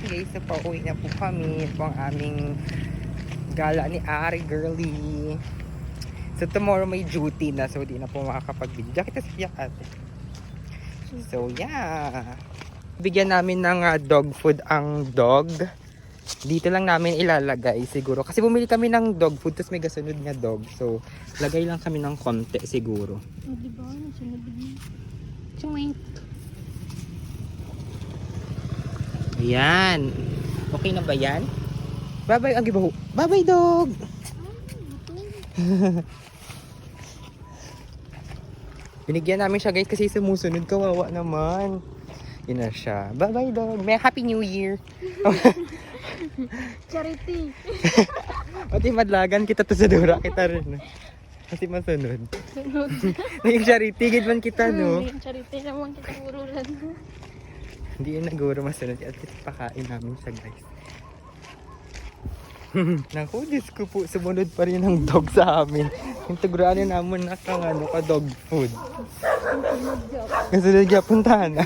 guys, so pauwi na po kami. Ito po ang aming gala ni Ari Girly. So tomorrow may duty na, so di na po makakapag-video. Kita siya ate. So yeah. Bigyan namin ng dog food ang dog. Dito lang namin ilalagay siguro. Kasi bumili kami ng dog food, tapos may kasunod nga dog. So lagay lang kami ng konti siguro. Diba? Nasunod din. Sumait. Ayan. Okay na ba yan? Bye-bye, Agibaho. Bye-bye, dog! Binigyan namin siya guys kasi sumusunod. Kawawa naman. Yun na siya. Bye-bye, dog. May Happy New Year. Charity. Pati madlagan kita to sa dura. Kita rin. Kasi masunod. Sunod. Naging charity. Gidman kita, no? Charity naman kita urulan. Hindi yun naguro masunod. At pakain namin siya guys. Naku, Diyos ko po. Sumunod pa rin ang dog sa amin. Yung taguraan naman na ka dog food. Kasunod niya puntahan na.